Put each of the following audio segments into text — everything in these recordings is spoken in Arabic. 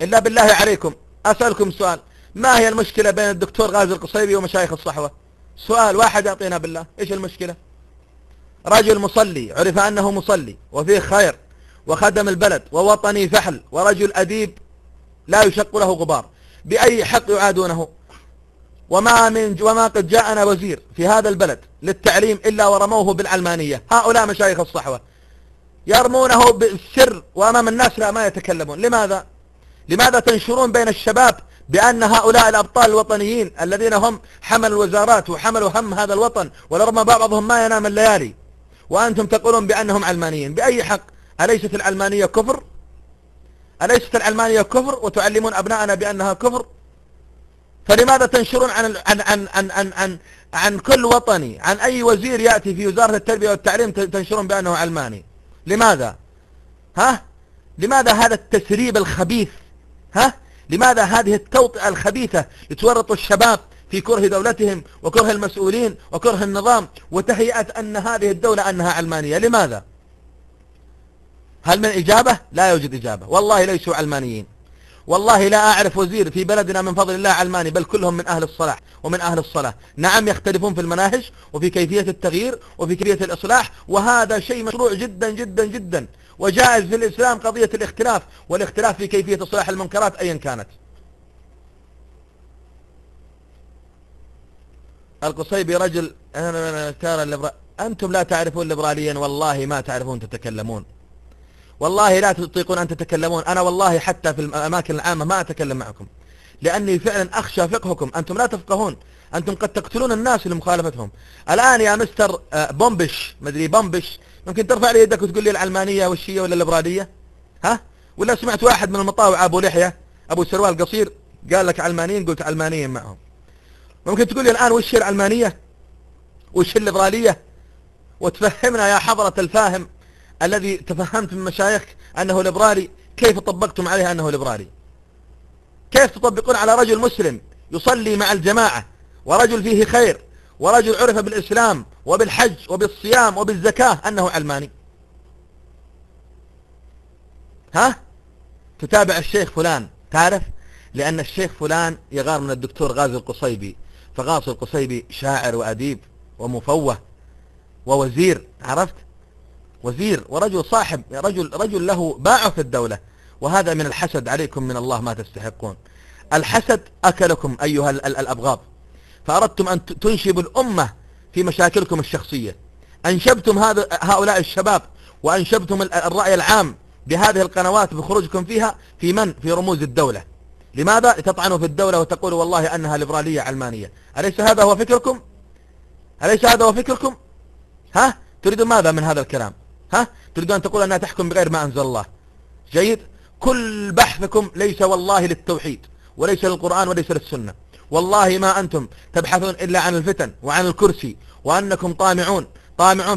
إلا بالله عليكم أسألكم سؤال، ما هي المشكلة بين الدكتور غازي القصيبي ومشايخ الصحوة؟ سؤال واحد يعطينا بالله، إيش المشكلة؟ رجل مصلي، عرف أنه مصلي وفيه خير وخدم البلد ووطني فحل ورجل أديب لا يشق له غبار، بأي حق يعادونه؟ وما قد جاءنا وزير في هذا البلد للتعليم إلا ورموه بالعلمانية. هؤلاء مشايخ الصحوة يرمونه بالسر وأمام الناس لا ما يتكلمون. لماذا؟ لماذا تنشرون بين الشباب بأن هؤلاء الأبطال الوطنيين الذين هم حملوا الوزارات وحملوا هم هذا الوطن ولربما بعضهم ما ينام الليالي، وأنتم تقولون بأنهم علمانيين؟ بأي حق؟ أليست العلمانية كفر؟ أليست العلمانية كفر وتعلمون أبناءنا بأنها كفر؟ فلماذا تنشرون عن كل وطني، عن أي وزير يأتي في وزارة التربية والتعليم تنشرون بأنه علماني؟ لماذا؟ لماذا هذا التسريب الخبيث؟ لماذا هذه التوطئة الخبيثة لتورط الشباب في كره دولتهم وكره المسؤولين وكره النظام وتهيئة أن هذه الدولة أنها علمانية؟ لماذا؟ هل من إجابة؟ لا يوجد إجابة. والله ليسوا علمانيين، والله لا أعرف وزير في بلدنا من فضل الله علماني، بل كلهم من أهل الصلاح ومن أهل الصلاة. نعم يختلفون في المناهج وفي كيفية التغيير وفي كيفية الإصلاح، وهذا شيء مشروع جدا جدا جدا وجائز في الإسلام قضية الاختلاف، والاختلاف في كيفية إصلاح المنكرات أيا كانت. القصيبي رجل أنتم لا تعرفون الليبراليا، والله ما تعرفون تتكلمون، والله لا تطيقون أن تتكلمون. أنا والله حتى في الأماكن العامة ما أتكلم معكم، لأني فعلا أخشى فقهكم. أنتم لا تفقهون، أنتم قد تقتلون الناس لمخالفتهم. الآن يا مستر بومبش، مدري بومبش، ممكن ترفع لي يدك وتقول لي العلمانية والشية ولا الليبرالية؟ ولا سمعت واحد من المطاوع أبو لحية أبو سروال قصير قال لك علمانيين، قلت علمانيين معهم. ممكن تقول لي الآن وش العلمانية وش الليبرالية، وتفهمنا يا حضرة الفاهم الذي تفهمت من مشايخك أنه ليبرالي، كيف طبقتم عليه أنه ليبرالي؟ كيف تطبقون على رجل مسلم يصلي مع الجماعة ورجل فيه خير ورجل عرف بالإسلام وبالحج وبالصيام وبالزكاة أنه علماني؟ تتابع الشيخ فلان، تعرف لأن الشيخ فلان يغار من الدكتور غازي القصيبي، فغازي القصيبي شاعر وأديب ومفوه ووزير، عرفت؟ وزير ورجل صاحب، رجل له باع في الدولة. وهذا من الحسد عليكم من الله ما تستحقون. الحسد أكلكم أيها الأبغاض، فأردتم أن تنشبوا الأمة في مشاكلكم الشخصية. أنشبتم هؤلاء الشباب وأنشبتم الرأي العام بهذه القنوات بخروجكم فيها في رموز الدولة. لماذا؟ لتطعنوا في الدولة وتقولوا والله أنها ليبرالية علمانية. أليس هذا هو فكركم؟ أليس هذا هو فكركم؟ تريدون ماذا من هذا الكلام؟ تريدون أن تقول أنها تحكم بغير ما أنزل الله؟ جيد. كل بحثكم ليس والله للتوحيد وليس للقرآن وليس للسنة. والله ما أنتم تبحثون إلا عن الفتن وعن الكرسي، وأنكم طامعون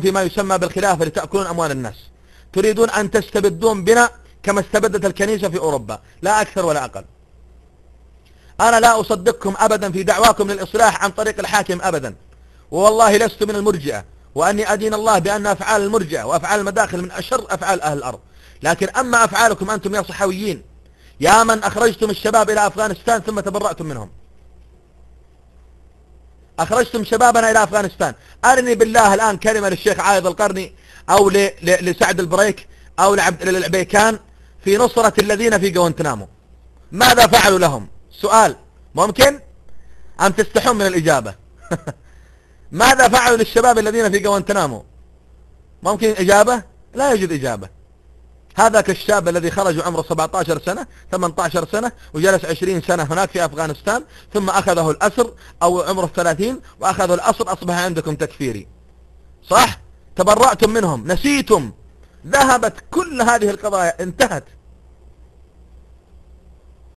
فيما يسمى بالخلافة لتأكلون أموال الناس. تريدون أن تستبدون بنا كما استبدت الكنيسة في أوروبا، لا أكثر ولا أقل. أنا لا أصدقكم أبدا في دعواكم للإصلاح عن طريق الحاكم أبدا، والله لست من المرجئة، وأني أدين الله بأن أفعال المرجئة وأفعال المداخل من أشر أفعال أهل الأرض. لكن أما أفعالكم أنتم يا صحويين، يا من أخرجتم الشباب إلى أفغانستان ثم تبرأتم منهم، أخرجتم شبابنا إلى أفغانستان. أرني بالله الآن كلمة للشيخ عايض القرني أو لسعد البريك أو للعبيكان في نصرة الذين في غوانتنامو، ماذا فعلوا لهم؟ سؤال ممكن أم تستحون من الإجابة؟ ماذا فعلوا للشباب الذين في غوانتنامو؟ ممكن إجابة؟ لا يوجد إجابة. هذاك الشاب الذي خرج عمره 17 سنة 18 سنة وجلس 20 سنة هناك في أفغانستان، ثم أخذه الأسر أو عمره 30 وأخذه الأسر، أصبح عندكم تكفيري، صح؟ تبرأتم منهم، نسيتم، ذهبت كل هذه القضايا، انتهت.